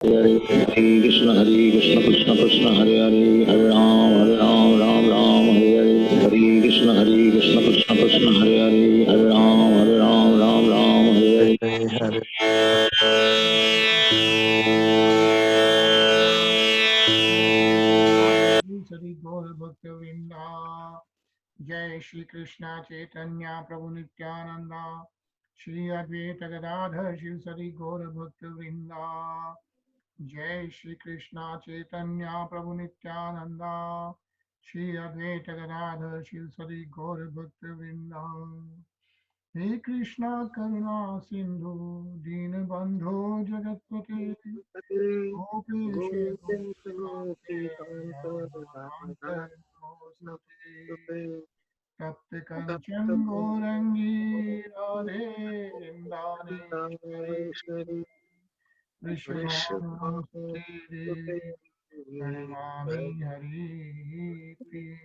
Hare Krishna Krishna Krishna Hare Hare Hare Ram Ram Ram Hare Hare Hare Krishna Krishna Krishna Hare Hare Hare Ram Ram Hare Hare. Sri Gaur Bhakta Vrinda Jai Shri Krishna Chaitanya Prabhu Nityananda Shri Advaita Gadadhar Shri Sri Gaur Bhakta Vrinda Jai Shri Krishna Chaitanya Prabhu Nityananda Shri Advaita Gadadhar Shri Sri Gaur Bhakta Vrinda He Krishna Karuna Sindhu Deenabandho Jagatpate Gopesh Gopikante Radharani Tapte Kanchan Gorangi Radhe Vrindaneshwari Vrishabhanusuti Devi Pranamami Hari Priye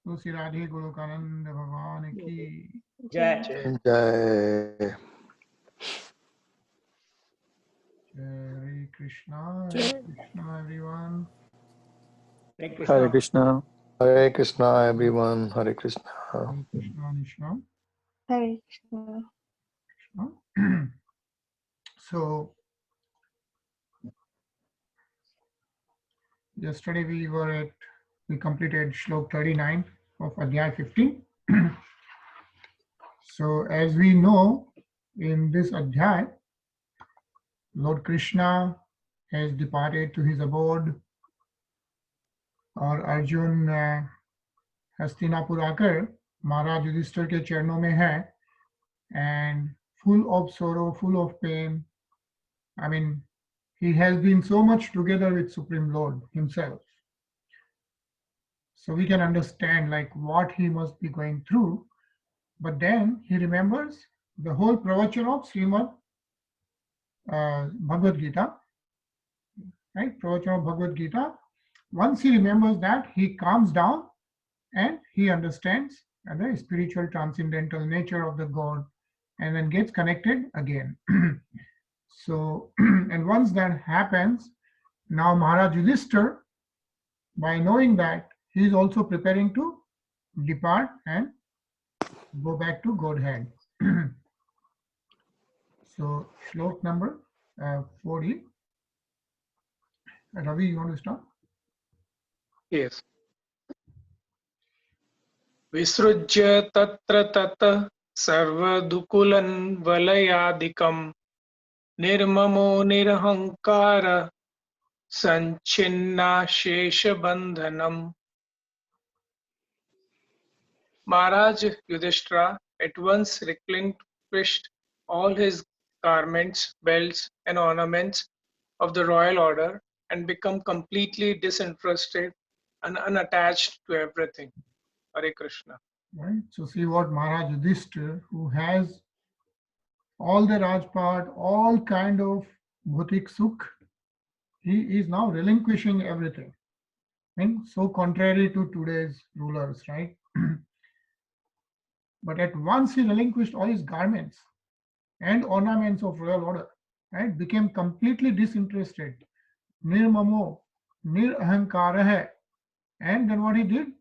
Tusi Radhe Golokananda Bhavan Ki Jai. Jai. Hare Krishna everyone. Hare Krishna. Hare Krishna everyone. Hare Krishna. Hare Krishna Nishna. Hare Krishna. So yesterday we completed Shlok 39 of Adhyay 15. So as we know, in this Adhyay, Lord Krishna has departed to his abode, और अर्जुन हस्तिनापुर आकर महाराज युधिष्ठिर के चरणों में है, and full of sorrow, full of pain. I mean, he has been so much together with Supreme Lord himself. So we can understand like what he must be going through. But then he remembers the whole pravachan of Srimad Bhagavad Gita, right? Pravachan of Bhagavad Gita. Once he remembers that, he calms down and he understands the spiritual transcendental nature of the God and then gets connected again. So, and once that happens, now Maharaj Yudhishthira, by knowing that, he is also preparing to depart and go back to Godhead. So, shlok number 40. Ravi, you want to start? Yes. Visrujya tatra tata sarvadukulan valayadikam nirmamo nirahankara sanchinna shesha bandhanam. Maharaj Yudhishthira at once relinquished all his garments, belts, and ornaments of the royal order and become completely disinterested and unattached to everything. Hare Krishna. Right. So see what Maharaj Yudhishthira, who has all the Rajpat, all kind of bhutik sukh, he is now relinquishing everything. And so contrary to today's rulers, right? But at once he relinquished all his garments and ornaments of royal order, right? Became completely disinterested. Nirmamo, nirahankara. And then what he did?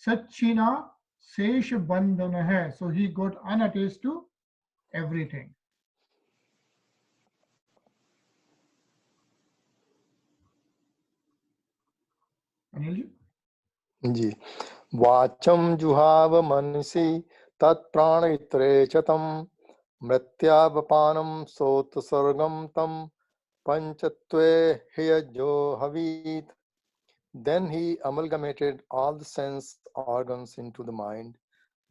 Satchina sesha bandhana. So he got unattached to everything. Anilji? जी वाचम जुहाव मनसि तत्प्राणित्रे च तं मृत्यावपानं सोत सर्गम तं पंचत्वे ह्यजो हवीत. Then he amalgamated all the sense organs into the mind,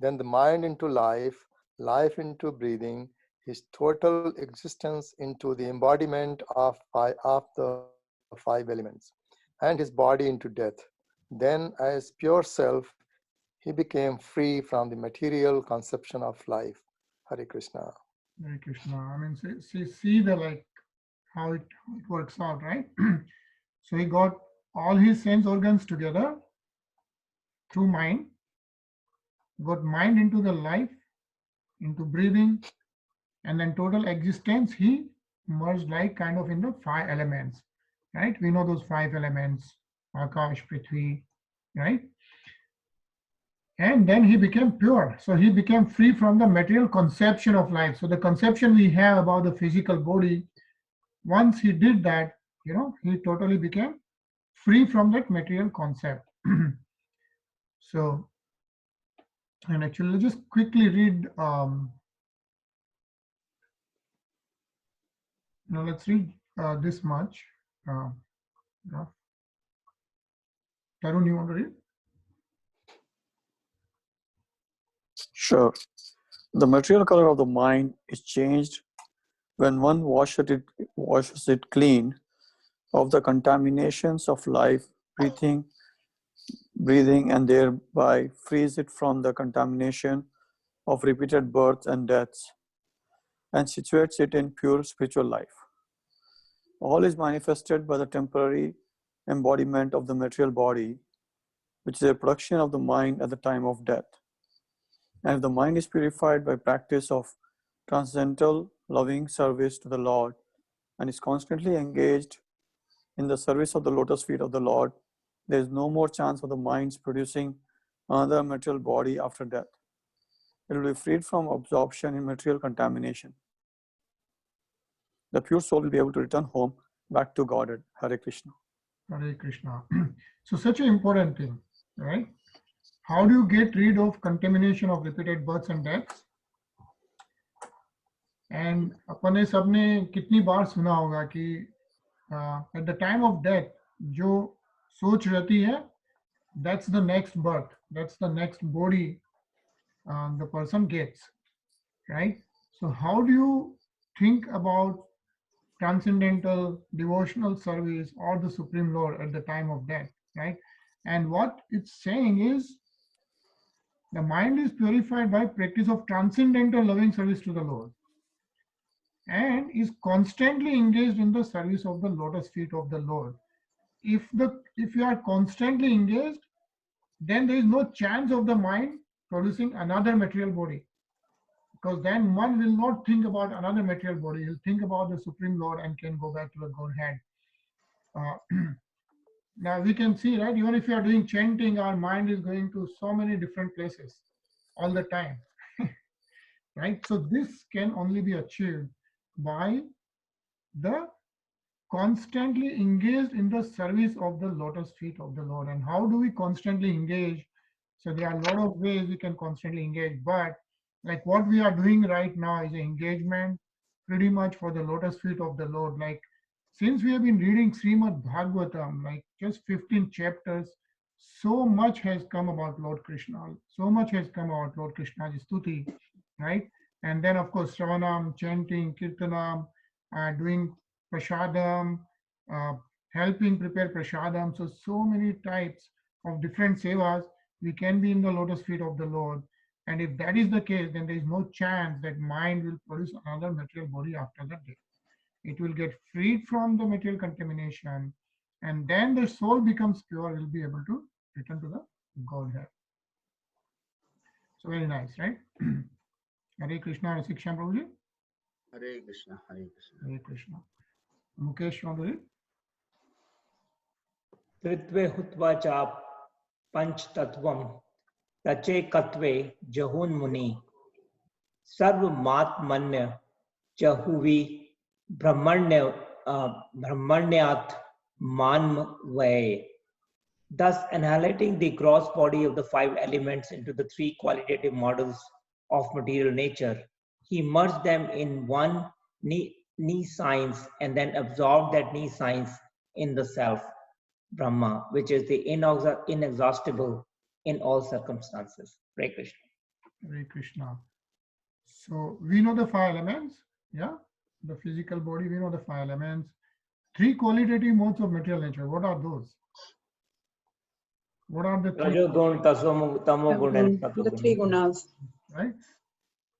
then the mind into life, life into breathing, his total existence into the embodiment of the five elements, and his body into death. Then, as pure self, he became free from the material conception of life. Hare Krishna. Hare Krishna. I mean, see the like how it works out, right? So he got all his sense organs together through mind, got mind into the life, into breathing, and then total existence he merged like kind of in the 5 elements, right? We know those 5 elements, Akash, Prithvi, right? And then he became pure. So he became free from the material conception of life. So the conception we have about the physical body, once he did that, he totally became free from that material concept. So, and actually, let's just quickly read, let's read this much. Tarun, you want to read? Sure. The material color of the mind is changed when one washes it clean of the contaminations of life, breathing, and thereby frees it from the contamination of repeated births and deaths, and situates it in pure spiritual life. All is manifested by the temporary embodiment of the material body, which is a production of the mind at the time of death. And if the mind is purified by practice of transcendental loving service to the Lord and is constantly engaged in the service of the lotus feet of the Lord, there is no more chance of the mind's producing another material body after death. It will be freed from absorption in material contamination. The pure soul will be able to return home back to Godhead. Hare Krishna. Hare Krishna. So such an important thing, right? How do you get rid of contamination of repeated births and deaths? And अपने सबने कितनी बार सुना होगा कि at the time of death जो सोच रहती है, that's the next birth, that's the next body the person gets, right? So how do you think about transcendental devotional service or the Supreme Lord at the time of death, right? And what it's saying is the mind is purified by practice of transcendental loving service to the Lord and is constantly engaged in the service of the lotus feet of the Lord. If you are constantly engaged, then there is no chance of the mind producing another material body, because then one will not think about another material body. He'll think about the Supreme Lord and can go back to the Godhead. Now we can see, right, even if you are doing chanting, our mind is going to so many different places all the time. Right? So this can only be achieved by the constantly engaged in the service of the lotus feet of the Lord. And how do we constantly engage? So there are a lot of ways we can constantly engage, but like what we are doing right now is an engagement pretty much for the lotus feet of the Lord. Like since we have been reading Srimad Bhagvatam, like just 15 chapters, so much has come about Lord Krishna. So much has come about Lord Krishna's stuti, right? And then of course, Shravanam, chanting, Kirtanam, doing prasadam, helping prepare prasadam. So many types of different sevas. We can be in the lotus feet of the Lord. And if that is the case, then there is no chance that mind will produce another material body after that death. It will get freed from the material contamination, and then the soul becomes pure, will be able to return to the Godhead. So very nice, right? Hare Krishna, Hare Shiksha Prabhuji. Hare Krishna, Hare Krishna. Hare Krishna. Mukesh, you want to read? त्रित्वे हुत्वा च पंचतत्वं तचेकत्वे जहुन्मुनि सर्वमात्मन्य जहुवि ब्रह्मण्यात् manvay. Thus annihilating the gross body of the 5 elements into the 3 qualitative models of material nature, he merged them in one knee science and then absorbed that knee science in the self, Brahma, which is the inexhaustible in all circumstances. Hare Krishna. Hare Krishna. So we know the 5 elements, yeah? The physical body, we know the 5 elements. 3 qualitative modes of material nature. What are those? What are the 3? Rajogun, Tamogun, and Satogun. The 3 gunas. Right?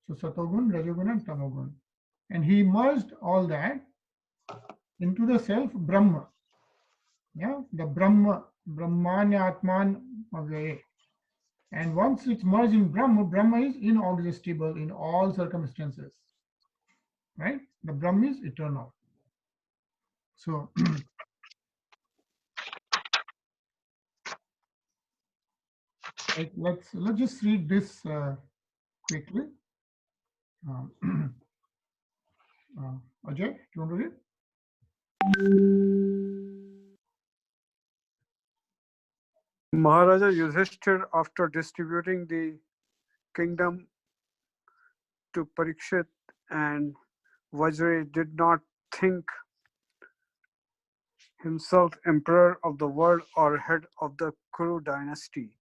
So Satogun, Rajogun, and Tamogun. And he merged all that into the self Brahma. Yeah, the Brahma, Brahmanya Atman Avyaye. And once it's merged in Brahma, Brahma is inexhaustible in all circumstances. Right? The Brahma is eternal. So let's just read this quickly. Ajay, do you want to read? Maharaja Yudhishthir, after distributing the kingdom to Parikshit and Vajra, did not think himself emperor of the world or head of the Kuru dynasty.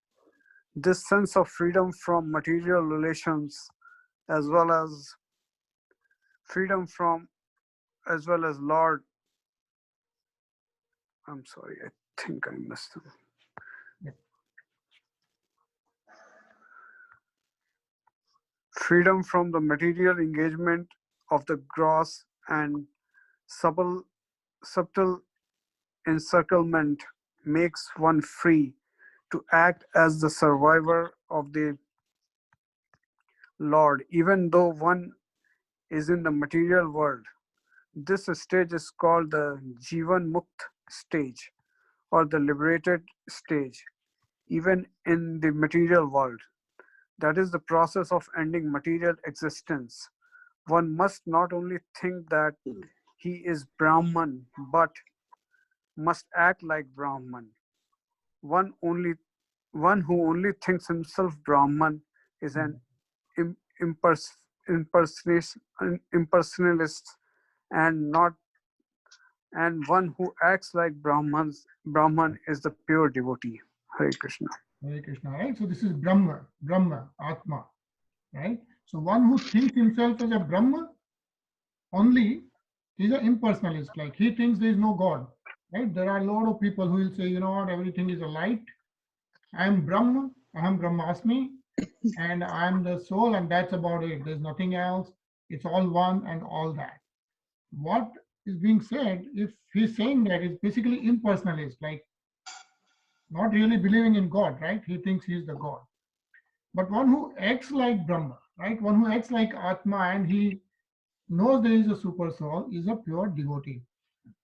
This sense of freedom from material relations, as well as Lord, I'm sorry, I think I missed it. Freedom from the material engagement of the gross and subtle encirclement makes one free to act as the survivor of the Lord, even though one is in the material world. This stage is called the Jivan Mukt stage or the liberated stage, even in the material world. That is the process of ending material existence. One must not only think that he is Brahman, but must act like Brahman. One who only thinks himself Brahman is an impersonalist and one who acts like Brahman is the pure devotee. Hare Krishna. Hare Krishna, right? So this is Brahma, Atma, right? So one who thinks himself as a Brahma only is an impersonalist, like he thinks there is no God, right? There are a lot of people who will say, you know what, everything is a light. I am Brahma, Aham Brahmasmi, and I am the soul, and that's about it. There's nothing else. It's all one and all that. What is being said, if he's saying that, is basically impersonalist, like not really believing in God, right? He thinks he's the God. But one who acts like Brahma, right? One who acts like Atma and he knows there is a super soul is a pure devotee,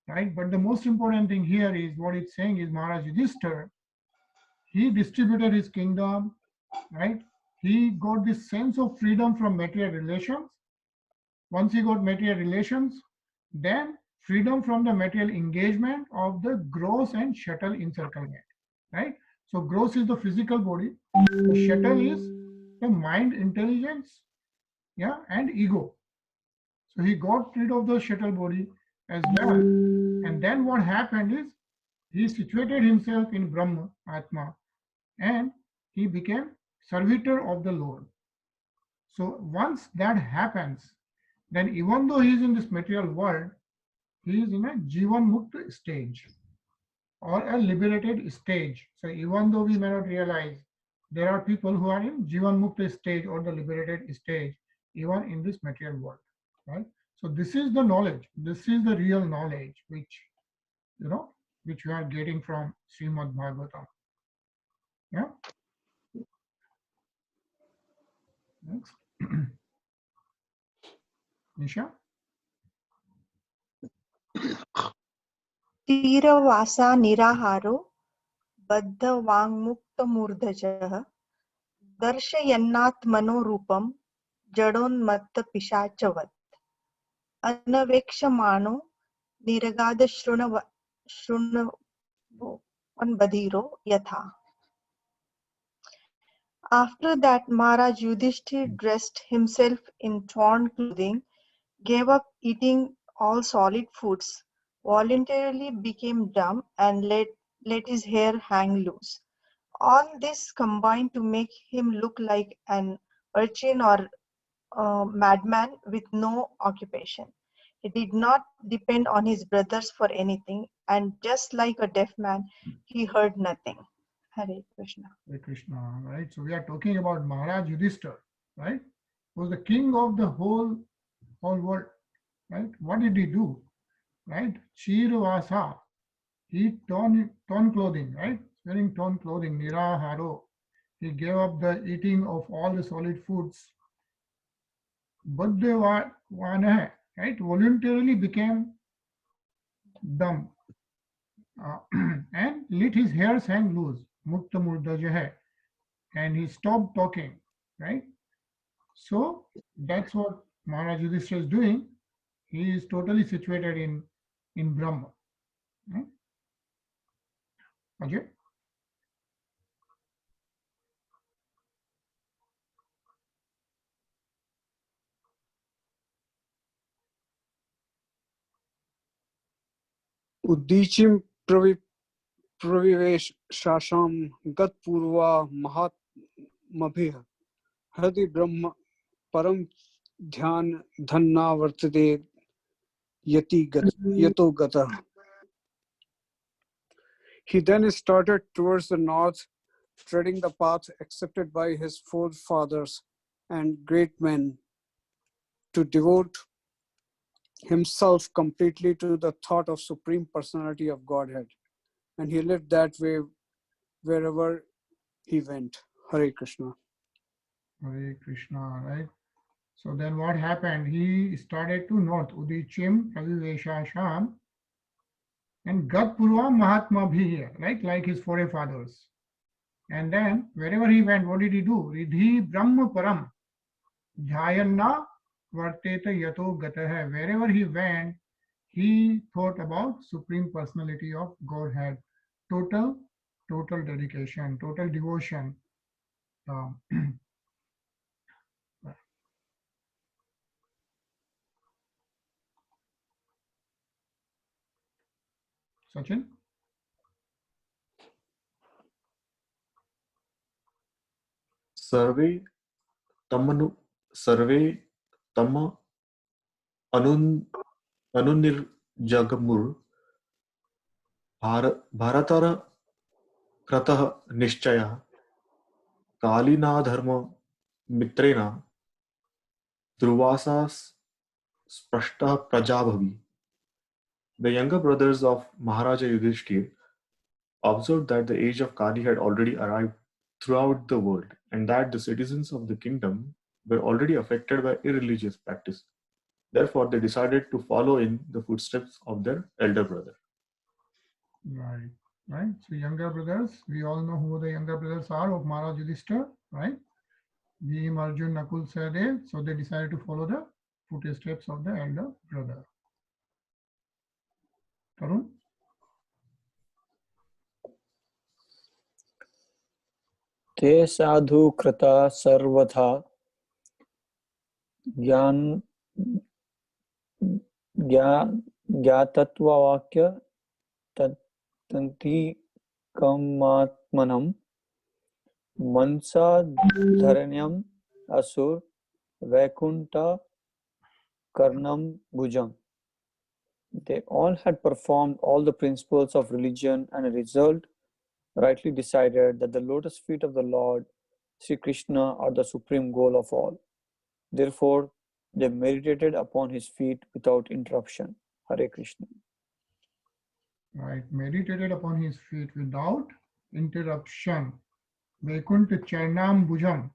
right? But the most important thing here is what it's saying is Maharaj Yudhishthira, he distributed his kingdom, right? He got this sense of freedom from material relations. Once he got material relations, then freedom from the material engagement of the gross and subtle encirclement, right? So gross is the physical body, the subtle is the mind, intelligence, yeah, and ego. So he got rid of the subtle body as well. And then what happened is he situated himself in Brahma, Atma, and he became servitor of the Lord. So once that happens, then even though he is in this material world, he is in a Jivan Mukta stage or a liberated stage. So even though we may not realize, there are people who are in Jivan Mukta stage or the liberated stage, even in this material world, right? So this is the knowledge. This is the real knowledge, which which we are getting from Srimad Bhagvatam. Yeah. Next, Nisha. तीरवासा निराहारो बद्धवाङ्मुक्तमूर्धजः दर्शयन्नात्मनो रूपं जडोन्मत्तपिशाचवत् अनवेक्षमाणो निरगादशृण्वन्बधिरो यथा. After that, Maharaj Yudhishthir dressed himself in torn clothing, gave up eating all solid foods, voluntarily became dumb, and let his hair hang loose. All this combined to make him look like an urchin or a madman with no occupation. He did not depend on his brothers for anything, and just like a deaf man, he heard nothing. Hare Krishna. Hare Krishna, right? So we are talking about Maharaj Yudhishthira, right? Who was the king of the whole world, right? What did he do, right? Chirvasa, he torn clothing, right? Wearing torn clothing, niraharo. He gave up the eating of all the solid foods. Baddevana, right? Voluntarily became dumb, and let his hairs hang loose, mukta murdaj hai, and he stopped talking, right? So that's what Maharaj Yudhishthira is doing. He is totally situated in Brahma. Right? Ajay? Uddichim praviveshasham gatpurva mahatmabhih Hadi Brahma Param Dhyan Dhanna Vartate Yato Gata. He then started towards the north, treading the path accepted by his forefathers and great men to devote himself completely to the thought of Supreme Personality of Godhead. And he lived that way wherever he went. Hare Krishna. Hare Krishna, right? So then what happened? He started to north, Udichim, Praviveshasham, and Gatpurva Mahatma Bhiya, right? Like his forefathers. And then wherever he went, what did he do? Ridhi Brahma Param, Dhyayanna Varteta Yato Gataha. Wherever he went, he thought about Supreme Personality of Godhead. Total dedication, total devotion. Sachin? सर्वे तमनु सर्वे तम अनुन अनुनिर्जगमुर भारतर क्रतः निश्चयः कालिना धर्म मित्रेण ध्रुवासा स्पष्टः प्रजाभवि. The younger brothers of Maharaja Yudhishthir observed that the age of Kali had already arrived throughout the world and that the citizens of the kingdom were already affected by irreligious practice. Therefore, they decided to follow in the footsteps of their elder brother. Right, right. So younger brothers, we all know who the younger brothers are of Maharaj Yudhishthira, right? Bhim, Arjun, Nakul, Sahadev. So they decided to follow the footsteps of the elder brother. Tarun? Te sadhu krata sarvatha ज्ञातत्वा वाक्य तंति कमात्मनम मनसा धरण्यम असुर Vaikuntha karnam bhujam. They all had performed all the principles of religion and as a result rightly decided that the lotus feet of the Lord Sri Krishna are the supreme goal of all. Therefore, they meditated upon his feet without interruption. Hare Krishna. Right, meditated upon his feet without interruption. Vaikuntha Charnam Bhujam.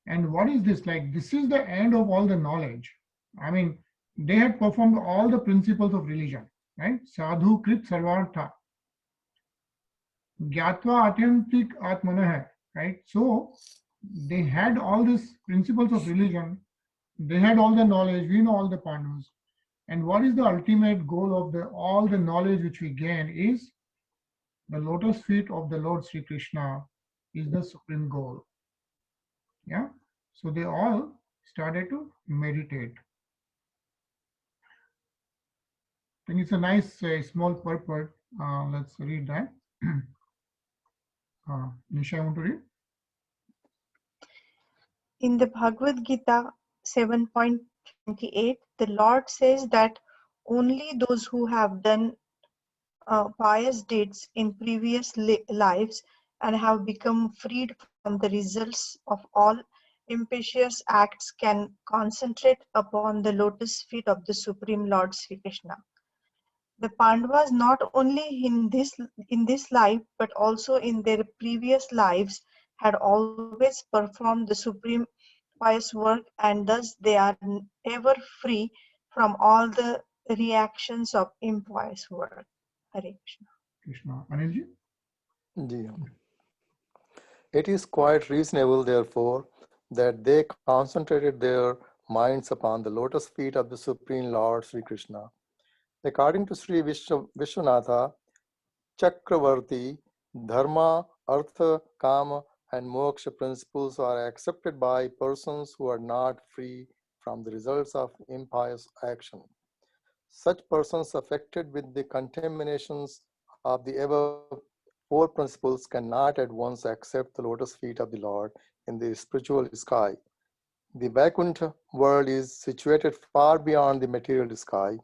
And what is this like? This is the end of all the knowledge. I mean, they had performed all the principles of religion, right? Sadhu Krit Sarvartha. Gyatva Atyantik Atmanah, right? So they had all these principles of religion. They had all the knowledge. We know all the Pandavas. And what is the ultimate goal of all the knowledge which we gain is the lotus feet of the Lord Sri Krishna is the supreme goal. Yeah. So they all started to meditate. I think it's a nice small purport. Let's read that. Nisha, you want to read? In the Bhagavad Gita 7.28, the Lord says that only those who have done pious deeds in previous lives and have become freed from the results of all impious acts can concentrate upon the lotus feet of the Supreme Lord Sri Krishna. The Pandavas not only in this life but also in their previous lives had always performed the supreme pious work, and thus they are ever free from all the the reactions of impious work. Hare Krishna. Krishna. Anilji? Ji. It is quite reasonable, therefore, that they concentrated their minds upon the lotus feet of the Supreme Lord Sri Krishna. According to Sri Vishwanatha Chakravarti, Dharma, Artha, Kama, and Moksha principles are accepted by persons who are not free from the results of impious action. Such persons affected with the contaminations of the above four principles cannot at once accept the lotus feet of the Lord in the spiritual sky. The Vaikuntha world is situated far beyond the material sky.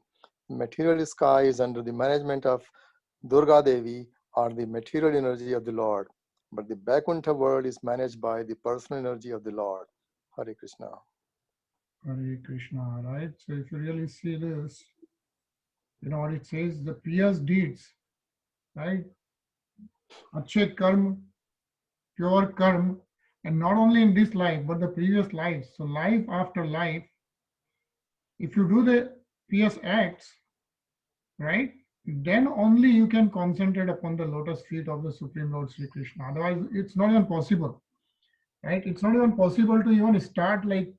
The material sky is under the management of Durga Devi, or the material energy of the Lord, but the Vaikuntha world is managed by the personal energy of the Lord. Hare Krishna. Hare Krishna, right? So if you really see this, you know what it says, the pious deeds, right? Achet karma, pure karma, and not only in this life, but the previous lives. So life after life, if you do the pious acts, right, then only you can concentrate upon the lotus feet of the Supreme Lord Sri Krishna. Otherwise, it's not even possible, right? It's not even possible to even start like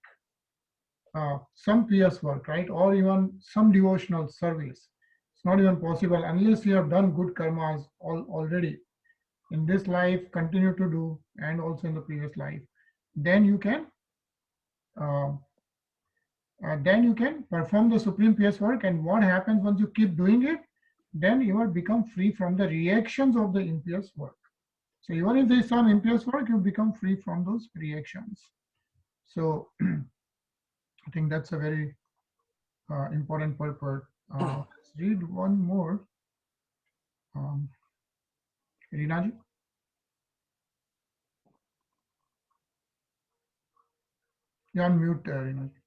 some pious work, right? Or even some devotional service. It's not even possible unless you have done good karmas already in this life, continue to do, and also in the previous life. Then you can perform the supreme pious work. And what happens once you keep doing it? Then you will become free from the reactions of the impious work. So even if there is some impious work, you become free from those reactions. So I think that's a very important purport. Let's read one more. Rinaji? You're on mute, Rinaji.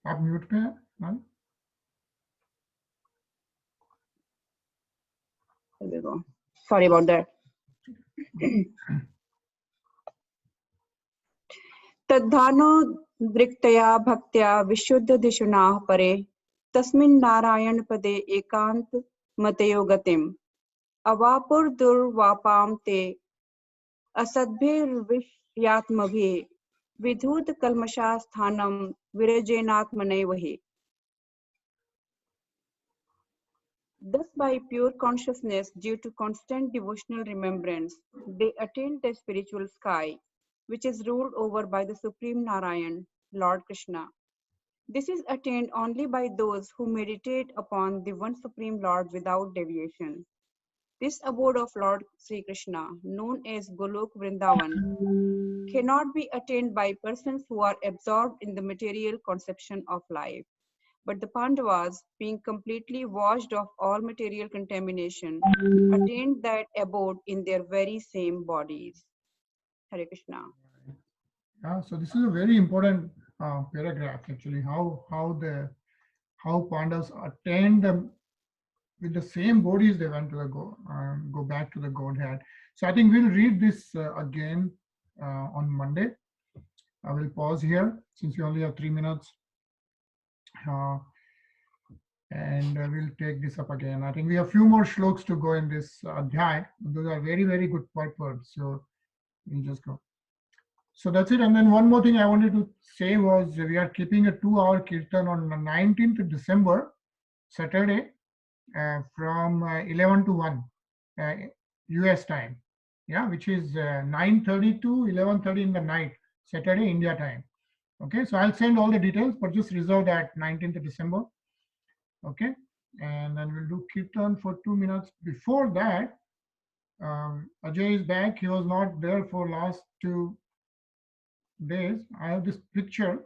आप mute पे हैं ma'am? Sorry about that. तद्धानो दृक्तया भक्त्या विशुद्ध दिशुनाः परे तस्मिन् नारायण पदे एकांत मतयो गतिम् अवापुर दुर्वापाम ते असद्भिर्विष्यात्मभिः विधूत कल्मषा स्थानम विरजेनात्मनैवहि. Thus, by pure consciousness, due to constant devotional remembrance, they attain the spiritual sky, which is ruled over by the Supreme Narayan, Lord Krishna. This is attained only by those who meditate upon the one Supreme Lord without deviation. This abode of Lord Sri Krishna, known as Golok Vrindavan, cannot be attained by persons who are absorbed in the material conception of life. But the Pandavas, being completely washed of all material contamination, attained that abode in their very same bodies. Hare Krishna. Yeah, so this is a very important paragraph actually. How Pandavas attained them with the same bodies they went to go back to the Godhead. So I think we'll read this again on Monday. I will pause here since we only have 3 minutes. And we'll take this up again. I think we have a few more shloks to go in this adhyay. Those are very, very good purports. So we'll just go. So that's it. And then one more thing I wanted to say was we are keeping a 2-hour kirtan on the 19th of December, Saturday, from 11 to 1 US time. Yeah, which is 9:30 to 11:30 in the night, Saturday, India time. Okay, so I'll send all the details, but just reserve that 19th of December. Okay, and then we'll do kirtan for 2 minutes. Before that, Ajay is back. He was not there for last 2 days. I have this picture.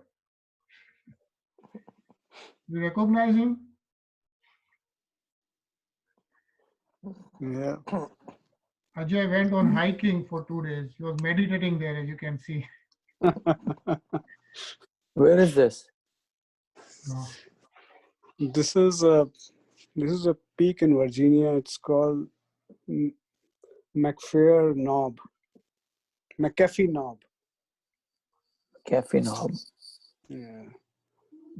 You recognize him? Yeah. Ajay went on hiking for 2 days. He was meditating there, as you can see. Where is this? This is a peak in Virginia. It's called McAfee Knob. caffeine hub. Yeah.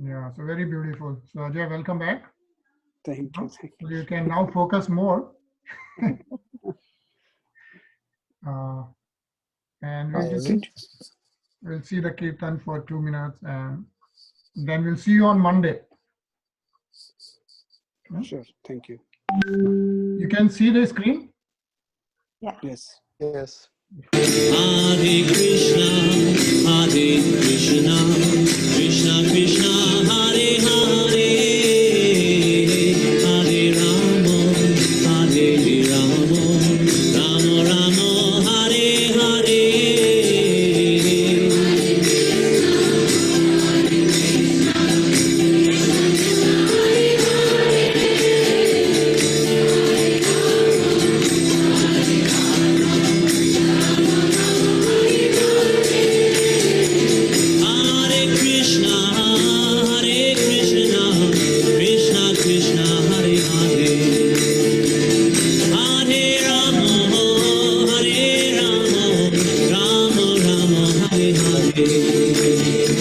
Yeah, so very beautiful. So Ajay, welcome back. Thank you. Thank So you can now focus more. And we'll see the kirtan for 2 minutes, and then we'll see you on Monday. you. Sure. Thank you. You can see the screen? Yes. Yes. Hare Krishna, Krishna Krishna, Hare Hare, Hare Rama, Rama Rama, Hare Hare. Hare Krishna, Krishna Krishna, Hare Hare, Hare Rama, Rama Rama, Hare Hare.